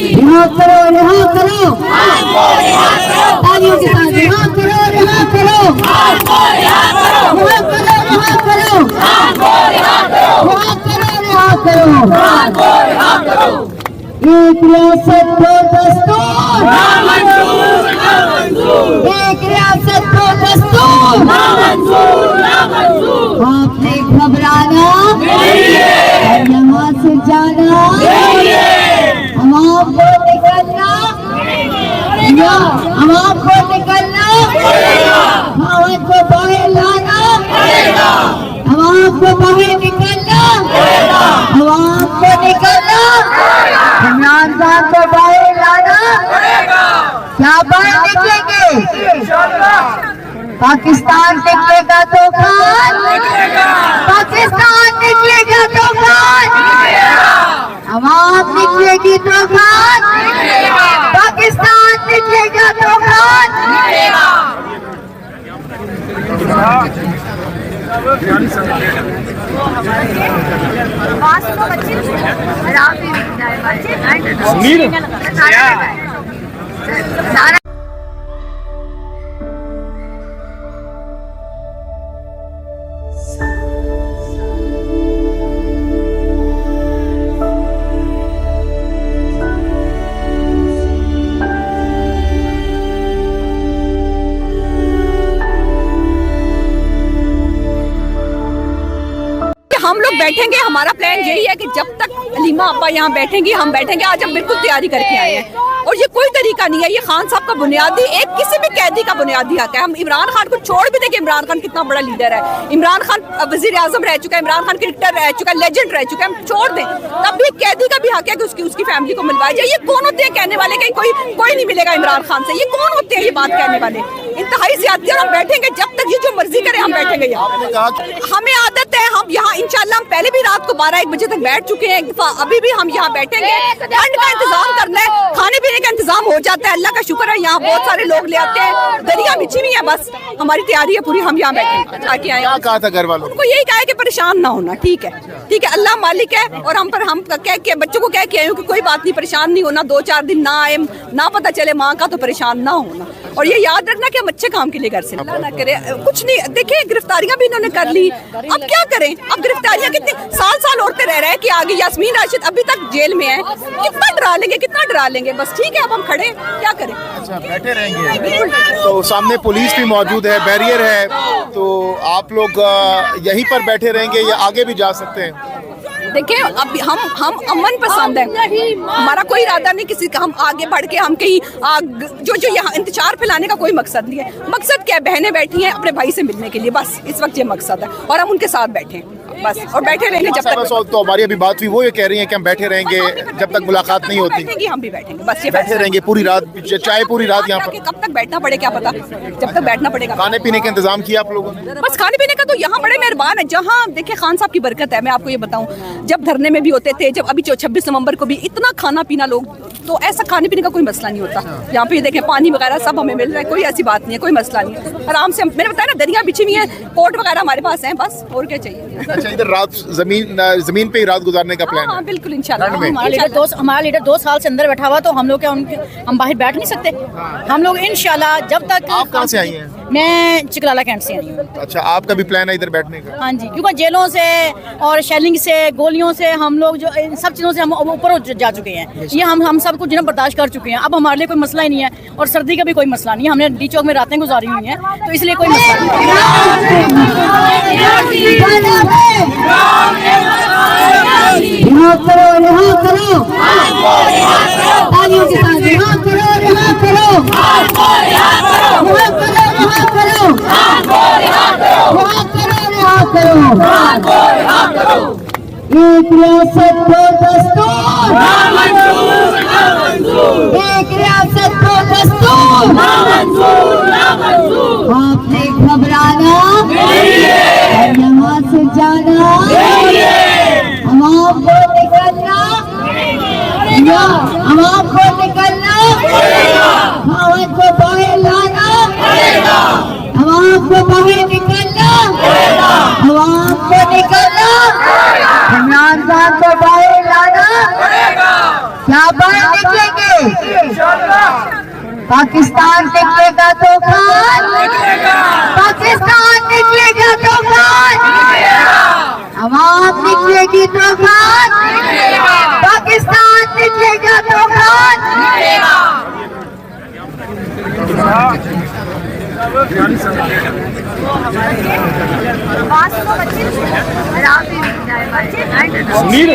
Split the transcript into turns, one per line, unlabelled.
रिहा करो, रिहा करो, तालियों के साथ रिहा करो, रिहा करो, रिहा करो, रिहा करो, रिहा करो, रिहा करो। एक रियासत दो दस्तूर, एक रियासत दो दस्तूर, आपने घबराना यहाँ से जाना, हमाम को निकलना, हमाम को निकलना, भारत को बाहर लाना, हमाम को बाहर निकलना, हमाम को निकलना, इमरान खान को बाहर लाना। क्या बाहर निकलेंगे? पाकिस्तान निकलेगा तो खान, पाकिस्तान निकलेगा तो खान, अवाम निकलेगी तो खान, पाकिस्तान निकलेगा तो खान।
हम लोग बैठेंगे, हमारा प्लान यही है कि जब तक अलीमा अब्बा यहाँ बैठेंगी हम बैठेंगे। आज हम बिल्कुल तैयारी करके आए हैं और ये कोई तरीका नहीं है, ये खान साहब का बुनियादी एक किसी भी कैदी का बुनियादी हक है। हम इमरान खान को छोड़ भी देंगे, इमरान खान कितना बड़ा लीडर है, इमरान खान वजीर आजम रह चुका है, इमरान खान क्रिकेटर रह चुका है, लेजेंड रह चुका है, हम छोड़ दें। तब भी कैदी का भी हक है कि उसकी फैमिली को मिलवाया जाए। ये कौन होते हैं कहने वाले कि कोई नहीं मिलेगा इमरान खान से? ये कौन होते हैं ये बात कहने वाले? इंतहाई ज्यादती। और हम बैठेंगे जब तक ये जो मर्जी करे हम बैठेंगे यहाँ। हमें आदत है, हम यहाँ इंशाल्लाह हम पहले भी रात को 12-1 बजे तक बैठ चुके हैं, अभी भी हम यहाँ बैठेंगे। ठंड का इंतजाम करना है, खाने पीने का इंतजाम हो जाता है, अल्लाह का शुक्र है। यहाँ बहुत सारे लोग ले आते हैं, दरिया बिछी हुई है, बस हमारी तैयारी है पूरी, हम यहाँ बैठे ताकि आए।
कहा था घर वालों
उनको यही कहा है कि परेशान ना होना, ठीक है अल्लाह मालिक है। और हम कह के बच्चों को कह के आए हूँ कि कोई बात नहीं, परेशान नहीं होना, 2-4 दिन ना आए, ना पता चले माँ का, तो परेशान ना होना। और ये याद रखना कि हम अच्छे काम के लिए घर से ना करे कुछ नहीं। देखिए गिरफ्तारियां भी इन्होंने कर ली, अब क्या करें? अब गिरफ्तारियां कितनी साल औरतें रह रहे हैं कि आगे यास्मीन राशिद अभी तक जेल में है, कितना डरा लेंगे, बस ठीक है अब हम खड़े, क्या करें?
अच्छा बैठे रहेंगे। तो सामने पुलिस भी मौजूद है, बैरियर है, तो आप लोग यहीं पर बैठे रहेंगे या आगे भी जा सकते हैं?
देखिए अब हम अमन पसंद है, हमारा कोई इरादा नहीं किसी का हम आगे बढ़ के हम कहीं जो यहाँ इंतजार फैलाने का कोई मकसद नहीं है। मकसद क्या है? बहनें बैठी हैं अपने भाई से मिलने के लिए, बस इस वक्त ये मकसद है और हम उनके साथ बैठे हैं बस, और बैठे रहेंगे जब तक।
तो हमारी अभी बात हुई, वो ये कह रही है कि हम बैठे रहेंगे जब तक मुलाकात नहीं होती।
हम भी बैठेंगे बस, ये
बैठे रहेंगे पूरी रात, चाहे पूरी रात यहाँ पर।
कब तक बैठना पड़े क्या पता, जब तक बैठना पड़ेगा।
खाने पीने का इंतजाम किया आप लोगों ने?
बस खाने पीने का तो यहाँ बड़े मेहरबान है। जहाँ देखिए खान साहब की बरकत है, मैं आपको ये बताऊँ, जब धरने में भी होते थे, जब अभी 26 नवंबर को भी इतना खाना पीना लोग, तो ऐसा खाने पीने का कोई मसला नहीं होता। यहाँ पे देखें पानी वगैरह सब हमें मिल रहा है, कोई ऐसी बात नहीं है, कोई मसला नहीं है, आराम से। मैंने बताया ना दरिया बिछी हुई है, पोर्ट वगैरह हमारे पास है, बस और क्या चाहिए।
अच्छा इधर रात जमीन पे ही रात गुजारने का प्लान है?
बिल्कुल इंशाल्लाह।
हमारा लीडर 2 साल से अंदर बैठा हुआ, तो हम लोग क्या हम बाहर बैठ नहीं सकते? हम लोग इंशाल्लाह जब तक।
आप कहाँ से आई हैं?
मैं चिकलाला कैंट से आई हूँ।
अच्छा आपका भी प्लान है इधर बैठने का?
हाँ जी, क्योंकि जेलों से और शेलिंग से, गोलियों से हम लोग जो इन सब चीज़ों से हम ऊपर जा चुके हैं। ये हम सब कुछ बर्दाश्त कर चुके हैं। अब हमारे लिए कोई मसला ही नहीं है, और सर्दी का भी कोई मसला नहीं है। हमने डी चौक में रातें गुजारी हुई हैं, तो इसलिए कोई मसला नहीं है।
एक रियासत दो दस्तूर, एक रियासत दो दस्तूर, आपने घबराना यहाँ से जाना, हमाम को निकलना, हमाम को निकलना, भारत को बाहर लाना, हमाम को बाहर निकलना, हमाम को निकलना, इमरान खान को पाकिस्तान निकलेगा तो खान, पाकिस्तान निकलेगा तो खान, आवाम निकलेगी तो खान, पाकिस्तान निकलेगा तो खान।
सुनील